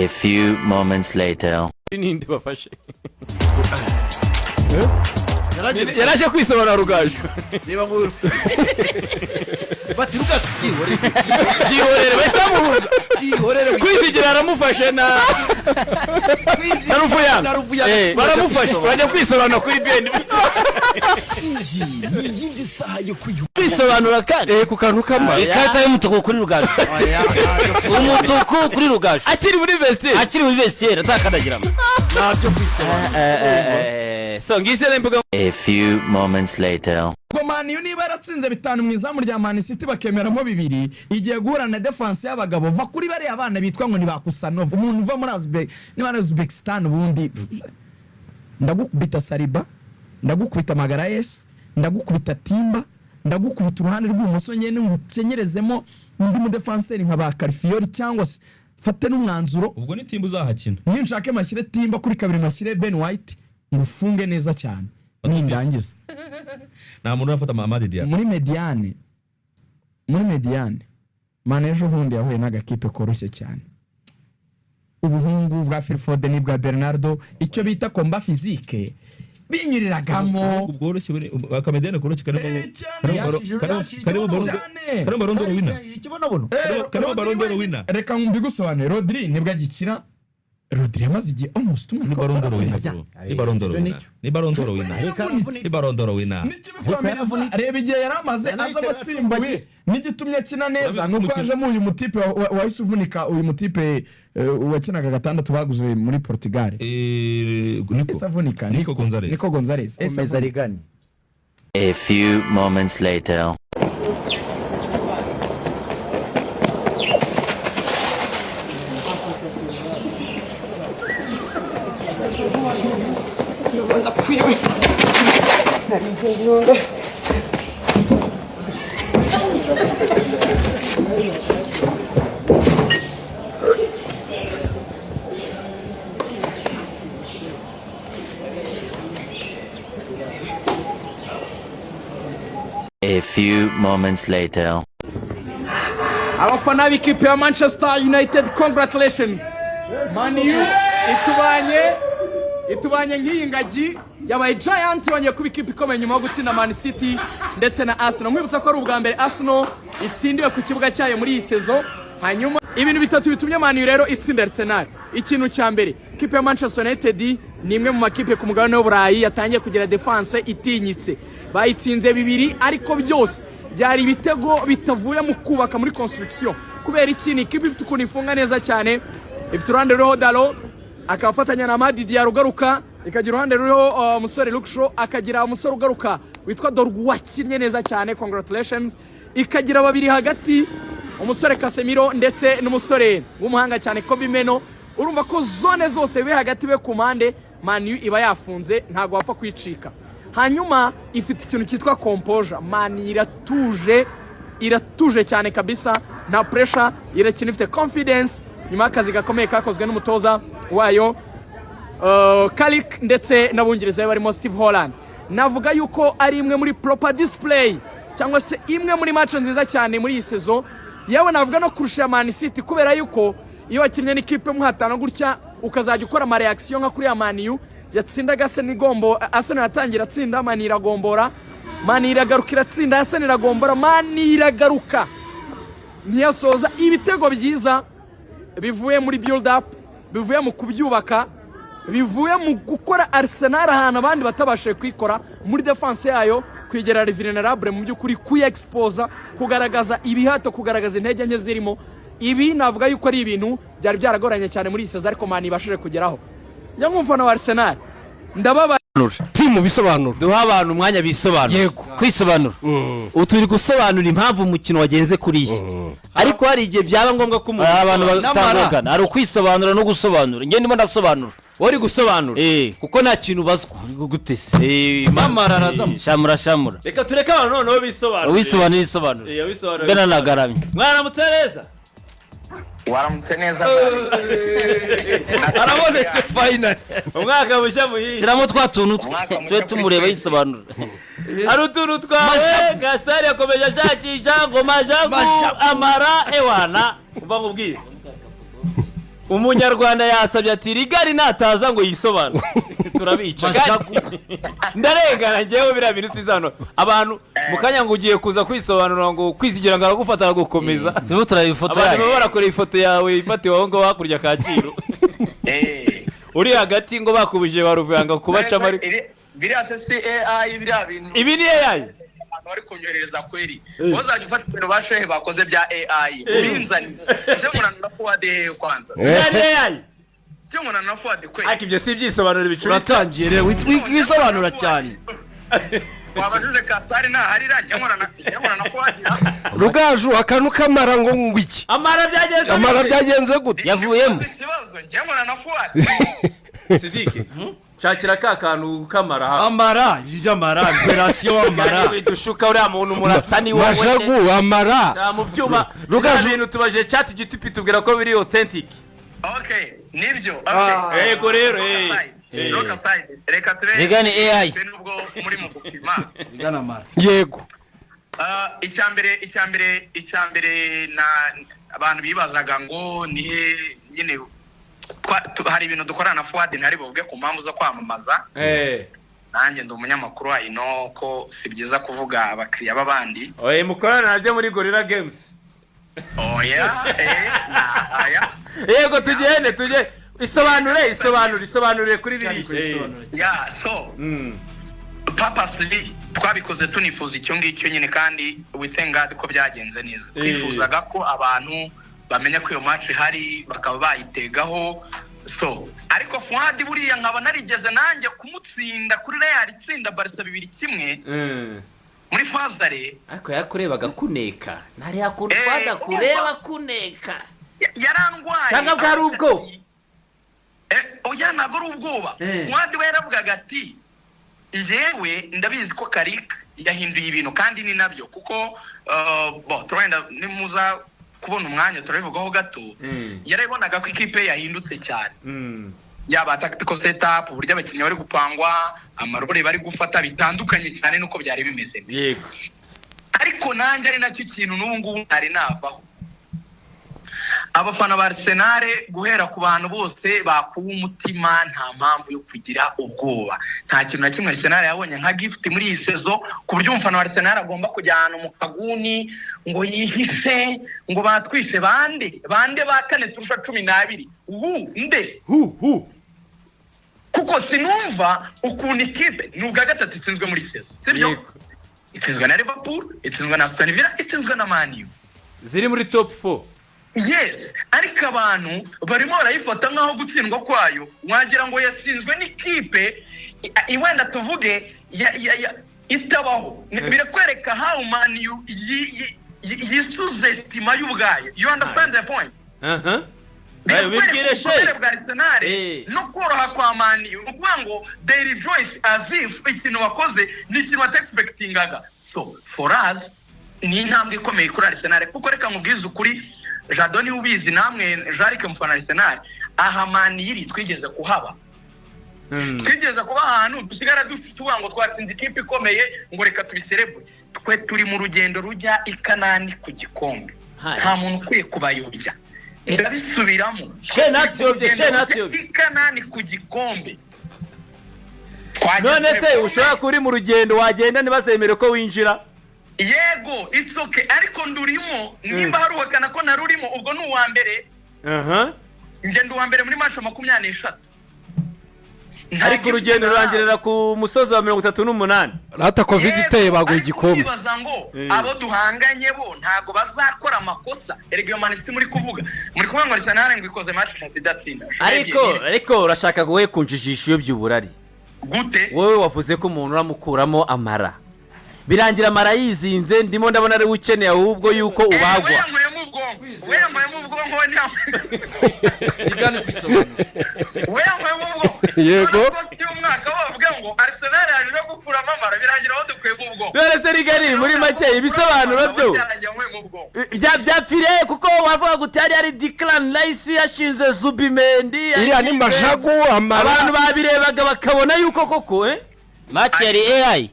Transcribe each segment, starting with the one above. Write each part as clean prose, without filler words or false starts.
A few moments later. Nindi bafashe. Yaraje kwisobanura Rugaju. Niba nkuru. Bati Rugaju Gihorere basamuhuza. Gihorere kwizigira aramufashe na Naruvuyanga. Baramufashe bajya kwisobanura kuri BN. Yindi saha yo kwisobanura kandi ku kantu kamwe ikata y'umutuku kuri Rugaju. Umutuku kuri Rugaju. Akiri muri vestiaire atakandagiramo. nabyo kwisobanura. So ngise mbuga. A few moments later. Gomani niba yaratsinze bitanu mu izamu rya Man City bakemeramo bibiri igiye guhura na defense y'abagabo va kuri bari abana bitwa ngo ni bakusanova umuntu uva muri Uzbekistan ubundi ndagukubita Saliba ndagukubita Magaraes ndagukubita Timba ndagukubita uruhande rw'umuso nyene ngukenyerezemo undi mu defenseur nka ba Carfiori cyangwa se fate n'umwanzuro ubwo ni Timba uzahakina ninshake mashyire Timba kuri kabiri mashyire Ben White ngufunge neza cyane nindangiza nta muntu urafata Mamadi Diarra muri mediane manejo hundi yahuye n'agakipe koroshye cyane ubuhungu bwa Phil Foden n'ibwa Bernardo icyo bita combat physique binyiriragamo ubworoshye bakamedene koroshye karimo barondoro wina karimo barondoro wina reka mbigusobanure Rodri nibwo agikina Rodri amaze igihe almost ni barondoro wina reba igihe yaramaze aza abasimbuye n'igitumye kina neza nuko yaje mu uyu mutipe wahise uvunika uyu mutipe wakinaga gatandatu baguze muri Portugal Nico Gonzalez Reagan. A few moments later. A few moments later. Abafana b'ikipe ya Manchester United, congratulations. Man U itubanye nk'iyingagi yabaye giant wanye kuba ikipe ikomeye nyuma yo gutsinda Man City ndetse na Arsenal. Mwibutsa ko ari ubwa mbere Arsenal itsindiwe ku kibuga cyayo muri iyi sezo. Hanyuma ibintu bitatu bitumye Man U rero itsinda Arsenal. Ikintu cya mbere, ikipe ya Manchester United ni imwe mu makipe ku mugabane w'Uburayi yatangiye kugira defense itinyitse. Bayitsinze bibiri ariko byose byari ibitego bitavuye mu kubaka muri construction. Kubera ikini ikipe ifite ukuntu ifunga neza cyane, ifite uruhande ruriho Dalo akafatanya na Mamadi Diarra ugaruka, ikagira uruhande ruriho umusore Lukshaw, akagira umusore ugaruka witwa Dorgu wakinnye neza cyane, congratulations. Ikagira babiri hagati umusore Casemiro ndetse n'umusore w'umuhanga cyane Kobe Meno. Urumva ko zone zose be hagati be ku mpande Man U iba yafunze ntago wapfa kwicika. Hanyuma ifite ikintu cyitwa composure. Man iratuje cyane kabisa, nta pressure, irakina ifite confidence nyuma y'akazi gakomeye kakozwe n'umutoza wayo Kalik ndetse n'abungiriza barimo Steve Holland. Navuga yuko ari imwe muri proper display cyangwa se imwe muri match nziza cyane muri iyi sezo. Yawe navuga no kurusha Man City kubera yuko iyo wakinnye n'ikipe muhatana gutya ukazajya ukora ama reaction nka kuri ya Man U yatsindaga Senigombo, Arsenal yatangira atsinda, Man iragombora, Man iragaruka iratsinda, Arsenal iragombora, Man iragaruka ntiyasoza. Ibitego byiza bivuye muri build up, bivuye mu kubyubaka, bivuye mu gukora Arsenal ahantu abandi batabashe kwikora muri defense yayo, kwigera vulnerable mu byukuri, kuexposa, kugaragaza ibihato, kugaragaza intege nke zirimo. Ibi navuga yuko ari ibintu byari byaragoranye cyane muri Cesar ariko Man ibashije kugeraho. Nyamufana wa Arsenal ndababa timu bisobanura, duha abantu umwanya bisobanura. Yego kwisobanura uturi gusobanura impamvu umukino wagenze kuri iyi. Ariko hari igihe byaba ngombwa ko abantu batandukana, ari ukwisobanura no gusobanura. Nge ndimo ndasobanura, wari gusobanura kuko nta kintu bazwa gutese Nyamara arazamo shamura. Reka tureka abantu noneho bisobanura. Bena nagaramye mwana mutereza waramutse neza arabonetse final umwaka mushya muhiye siramo twatuntu twe tumureba yisobanura ari utuntu twawe Gasari yakomeje ashakisha ngo majagu amara ewana uva mubwire umunyarwanda yasabye ati rigari nataza ngo yisobanure turabica ndarengana ngewe biriya bintu sinzi hano abantu mukanya ngo ugiye kuza kwisobanura ngo kwizigira ngo aragufata gukomeza sibo turayifoto abantu baba barakora ifoto yawe ifatiwe aho ngo hakurya Kacyiru uri hagati ngo bakubuje baruvanga kubacamo ariko biriya AI biriya bintu ibi ni AI bari kunyohereza kweri wazajya ufata ibintu bashehe bakoze bya AI ubinzani cyo murana forward kwanza AI cyo murana forward kweri ariko ibyo si byisobanura bicuri uratangiye rero wisobanura cyane wabajuje Kasari na harira cyo murana forward Rugaju akantu kamara ngo ngwiki amara byagenze gute yavuyemo ikibazo cyo murana forward Sidike Chakira kakantu kamara amara by'amara operation amara dushuka uriya muntu murasani wowe Mashagu amara mu byuma Rugaju ibintu tubaje chat GTP tubwira ko biri authentic okay nibyo okay yego rero reka tube Reagan AI nubwo muri mu gupima Reagan amara yego icyambere na abantu bibazaga ngo nihe nyine hari ibintu dukorana forward ntari buvuge ku mpamvu zo kwamamaza nanjye ndi umunyamakuru ino ko si byiza kuvuga abakiriya b'abandi mukorana nabyo muri Gorilla Games yego tujye isobanure kuri biri so purposely twabikoze tunifuza icyo ngicyo nyine kandi we thank God ko byagenze neza twifuzaga ko abantu bamenya ko iyo match hari bakaba bayitegaho so ariko Fuadi buriya nkaba narigeze nanjye kumutsinda kuri Real itsinda Barca 2-1 muri fazare ariko yakurebaga kuneka ntari yakurwada kureba kuneka yarandwaye cyangwa bwari ubwo oya ntabwo ari ubwoba Fuadi we yaravugaga ati njyewe ndabizi ko Karik yahinduye ibintu kandi ni nabyo kuko turenda nimuza kubona umwanya turabivugaho gato yarabonaga ko ikipe yahindutse cyane yaba tactical setup uburyo abakinnyi bari gupangwa amarore bari gufata bitandukanye cyane nuko byari bimeze yego ariko nanjye ari nacyo kintu n'ubu ngubu ntari navaho abafana ba Arsenal guhera ku bantu bose bakuba umutima nta mpamvu yo kugira ubwoba nta kintu na kimwe Arsenal yabonye nka gift muri iyi sezo ku buryo umufana wa Arsenal agomba kujyana mu kaguni ngo yihishe ngo batwishe bande ba kane turusha 12 nde kuko sinumva ukuntu ikipe nubwa gatatu itsinzwe muri sezo sibyo itsinzwe na Liverpool itsinzwe na Aston Villa itsinzwe na Man U ziri muri top 4 yes ariko abantu barimo barayifata nkaho gutsindwa kwayo wagira ngo yatsinzwe n'ikipe iwenda tuvuge itabaho birakwereka how Man U yisuze estima y'ubwayo you understand the point bibwire she no koroha kwa Man U ukuvuga ngo they rejoice as if ikintu wakoze ni ikintu expectingaga so for us ni intambwe ikomeye kuri Arsenal kuko reka nkubwize ukuri Jadoni ubizi namwe Jarike mufana Arsenal aha Man yiri twigeze kuhaba twigeze kuba ahantu dusigara tuvuga ngo twatsinze ikipe ikomeye ngo reka tubiserebure twe turi mu rugendo rujya ikanani ku gikombe nta muntu ukwiye kubayobya ndabisubiramo ikanani ku gikombe none se ushobora kuri mu rugendo wagenda ntibazemere ko winjira yego it's okay ariko ndurimo nimba haruhakana ko narurimo ubwo ni uwa mbere nje ndi uwa mbere muri match 23 ariko urugendo rurangirira ku musozi wa 38 rata covid iteye baguye igikombe bibaza ngo abo duhanganye bo ntago bazakora amakosa erega Man City muri kuvuga ngo Arsenal ngo ikoze match 3 idatsinda ariko urashaka guhe kunjijisha iyo by'uburari gute wowe wavuze ko umuntu uramukuramo amara birangira amara yizinze ndimo ndabona ari ukeneye ahubwo yuko ubagwa igani kwisobanura yego umwaka bavuga ngo Arsenal yaje gukuramo amara birangira aho dukwiye ubwo none se rigari muri make ibisobanuro byo byapfiriye kuko wavuga gutari ari Declan Rice yashinze Zubimendi iriya ni Mashagu amara abantu babirebaga bakabona yuko koko match yari AI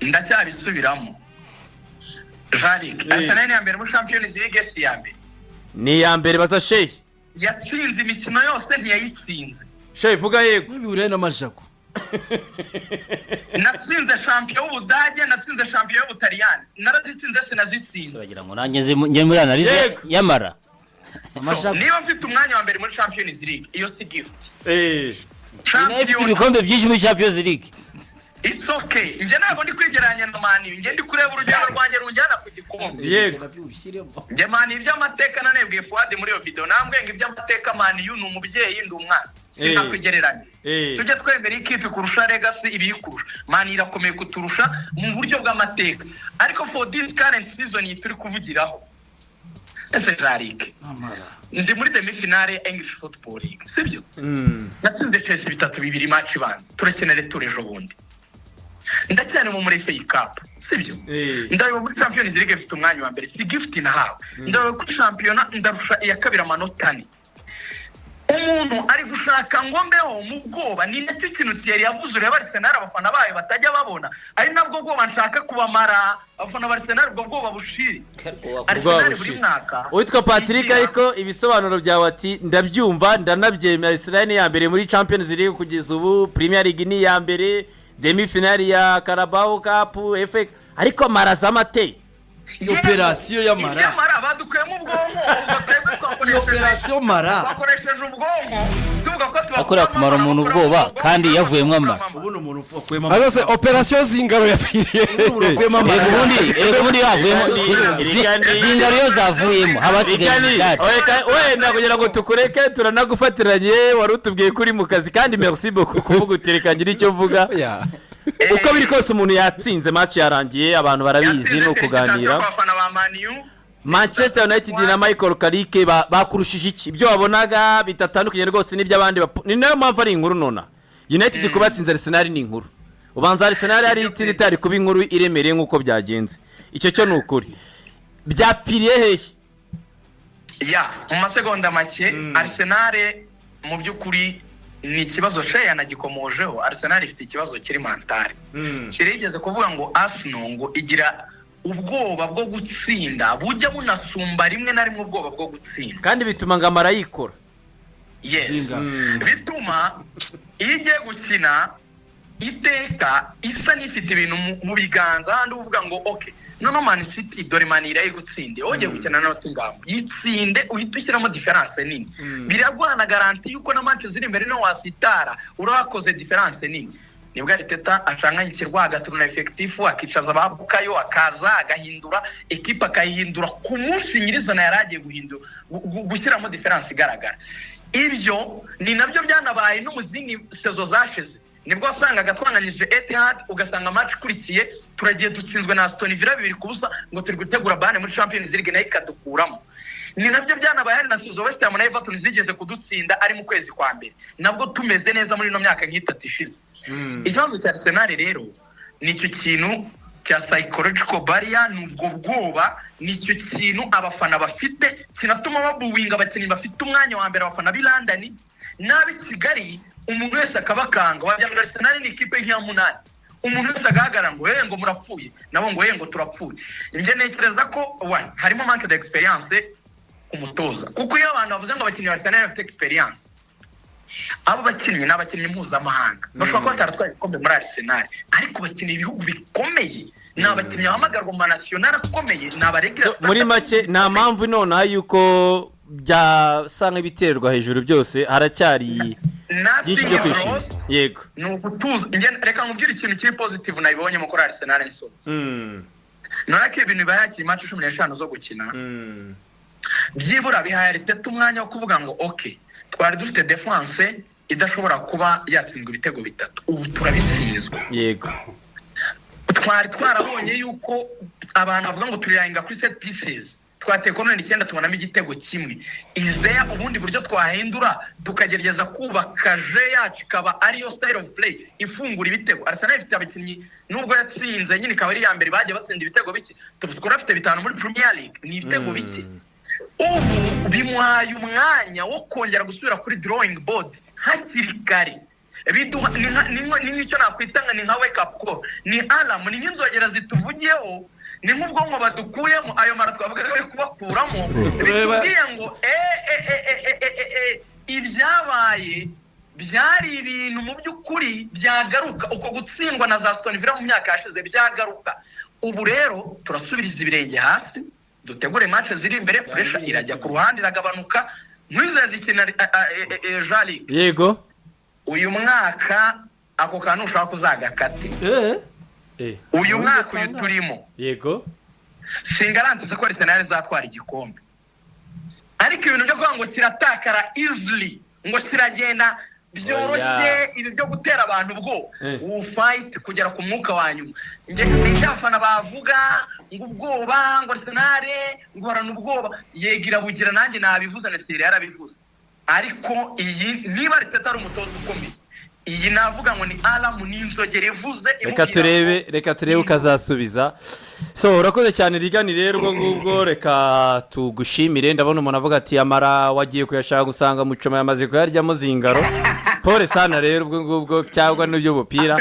ndacyabisubiramo Jalik Arsenal ya mbere muri Champions League si ya mbere ni ya mbere baza Sheikh yatsinze imikino yose ntiyayitsinze. Sheikh vuga yego bibure n'amajago natsinze champion w'Ubudage natsinze champion w'Ubutaliyani narazitsinze sinazitsinze. Bagira ngo nanjye nge muri analize Nyamara niba mfite umwanya wa mbere muri Champions League iyo si gift. ifite ibikombe byinshi muri Champions League. It's okay. Nje ntabwo ndi kwigeranya na Man U. Nje ndi kureba urugendo rwanjye runjyana ku gikombe. Yego. Nje Man U iby'amateka nanebwe Fuad muri iyo video. Nambwe ngo iby'amateka Man U ni umubyeyi ndi umwana. Sinakwigereranya. Tujye twemera ikipe kurusha legacy ibikurusha. Man U irakomeye kuturusha mu buryo bw'amateka. Ariko for this current season turi kuvugiraho. Ese Jarike. Ndi muri demi finale English Football League. Sibyo? Natsinze Chelsea 3-2 match ibanza. Turakenera turejo bundi. Ndacyane mu muri FA Cup sibyo ndayo muri Champions League ifite umwanya wa mbere si gift nahawe ndayo ku championa ndarusha iya kabiri amanota ni umuntu ari gushaka ngo mbeho mu bwoba ni nacyo kintu Thierry yavuze ureba Arsenal abafana bayo batajya babona ari nabwo bwoba nshaka kubamara abafana ba Arsenal ubwo bwoba bushiri Arsenal buri mwaka witwa Patrick ariko ibisobanuro byawe ati ndabyumva ndanabyemera Arsenal ni ya mbere muri Champions League kugeza ubu Premier League ni ya mbere demi finale ya Carabao Cup FA ariko maraza amate operation ya Mara Nyamara badukuyemo ubwonko operation Mara bakoresheje ubwonko tuvuga ko akora kumara umuntu ubwoba kandi yavuyemo amara ubuno umuntu ufakuyemo agase operation zingaro yafiriye uvuyemo amara ubundi yavuyemo zingaro yo zavuyemo abasigaye wenda kugira ngo tukureke turanagufatiranye wari utubwiye kuri mu kazi kandi merci beaucoup kuvuga uterekanye icyo mvuga uko biri kose umuntu yatsinze match yarangiye abantu barabizi no kuganira Manchester United na Michael Carrick bakurushije iki ibyo wabonaga bitatandukanye rwose n'iby'abandi ni nayo mpamvu ari inkuru nona United kubatsinze Arsenal ni inkuru ubanza Arsenal ari itsinda itari kuba inkuru iremereye nkuko byagenze icyo cyo ni ukuri byapfiriye hehe mu masegonda make Arsenal mu by'ukuri ni ikibazo Sheya nagikomojeho Arsenal ifite ikibazo kiri mentale kirigeze kuvuga ngo Arsenal ngo igira ubwoba bwo gutsinda bujya bunasumba rimwe na rimwe ubwoba bwo gutsinda kandi bituma ngo amara yikora bituma iyo igiye gukina iteka isa n'ifite ibintu mu biganza handi uvuga ngo okay nono Man City dore Man iraye gutsinde ogiye gukina na Nottingham yitsinde uhita ushyiramo difference nini biragwana garanti yuko na match ziri imbere no wasitara urakoze difference nini nibwo Arteta acanganye kirwagatu na effectif akicaza ababukayo akaza agahindura equipe akayihindura ku munsi nyirizana yaragiye guhindura gushyiramo difference igaragara ibyo ni nabyo byanabaye no muzindi sezo zashize nibwo wasangaga twanganyije Etihad ugasanga match kurikiye turagiye dutsinzwe na Aston Villa 2-0 ngo turi gutegura bane muri Champions League nayo ikadukuramo ni nabyo byanabaye na sezo West Ham na Everton zigeze kudutsinda ari mu kwezi kwa mbere nabwo tumeze neza muri no myaka nk'itatu ishize ikibazo cya Arsenal rero nicyo kintu cya psychological barrier n'ubwo bwoba nicyo kintu abafana bafite kinatuma babuwinga abakinnyi bafite umwanya wa mbere abafana b'i London nabi Kigali umuntu wese akabakanga wajya muri Arsenal ni ikipe nk'iya munani umuntu wese agahagara ngo ngo murapfuye nabo ngo ngo turapfuye nje nekereza ko harimo manque d'experience umutoza kuko iyo abantu bavuze ngo abakinnyi ba Arsenal bafite experience abo bakinnyi n'abakinnyi mpuzamahanga bashobora kuba bataratwaye ibikombe muri Arsenal ariko bakinnyi ibihugu bikomeye ni abakinnyi bahamagarwa mu national akomeye ni abaregira muri make nta mpamvu nonaha yuko byasanga ibiterwa hejuru byose haracyari byinshi byo kwishima yego ni ugutuza reka nkubwire ikintu kiri positive nabibonye mu kuri Arsenal nsoza none ko ibintu bayakiri match 15 zo gukina byibura bihaye Arteta umwanya wo kuvuga ngo okay twari dufite defense idashobora kuba yatsinzwe ibitego bitatu ubu turabitsinzwe yego twari twarabonye yuko abantu bavuga ngo turirangira kuri set pieces twateye kone 9 tubonamo igitego kimwe is there ubundi buryo twahindura tukagerageza kubaka je yacu kaba ariyo style of play ifungura ibitego Arsenal ifite abakinnyi nubwo yatsinze nyine kaba ari ya mbere bagiye batsinda ibitego biki tukora afite 5 muri Premier League ni ibitego biki ubu bimuhaye umwanya wo kongera gusubira kuri drawing board hakiri kare biduha ni nicyo nakwitanga ni nka wake up call ni alarm ni nk'inzogera zituvugiyeho ni nk'ubwonko badukuyemo ayo mara twavuga ko kubakuramo bitubwiye ngo ibyabaye byari ibintu mu by'ukuri byagaruka uko gutsindwa na za Aston Villa mu myaka yashize byagaruka. Ubu rero turasubiriza ibirenge hasi dutegure match ziri imbere, pressure irajya ku ruhande iragabanuka. Mwizeze ikintu Jali yego uyu mwaka ako kantu ushaka kuzagakate uyu mwaka uyu turimo yego singarantize ko Arsenal zatwara igikombe, ariko ibintu byo kuvuga ngo kiratakara easily ngo kiragenda byoroshye ibi byo gutera abantu ubwo fight kugera ku mwuka wanyu. Nje n'abafana bavuga ngo ubwoba ngo Arsenal ngo barana ubwoba yegira bugira nanjye nabivuze na Serie yarabivuze, ariko iyi niba Arteta umutoza ukomeye iyi navuga ngo ni alamu n'inzogere ivuze. Reka turebe ukazasubiza. So urakoze cyane Rigani rero ubwo ngubwo reka tugushimire. Ndabona umuntu avuga ati Nyamara wagiye kuyashaka gusanga mucoma yamaze kuyaryamo zingaro. Pole sana rero ubwo ngubwo cyangwa n'ibyo bupira.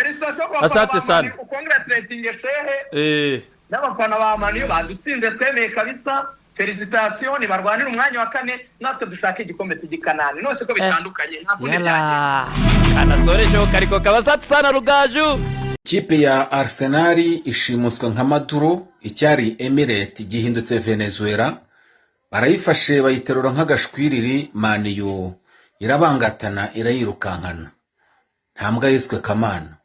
Asante sana. Congratulating Shehe. N'abafana ba Manu badutsinze twemeye kabisa. Felicitation ni barwanira umwanya wa 4 natwe dushaka igikombe tugikanane nose ko bitandukanye nta kundi byaje kanasorejo kariko kabasati sana Rugaju. Kipe ya Arsenal ishimuswa nka Maduro icyari Emirate gihindutse Venezuela, barayifashe bayiterura nk'agashwiriri. Maniyo irabangatana irayirukankana, ntambwa yiswe Kamana.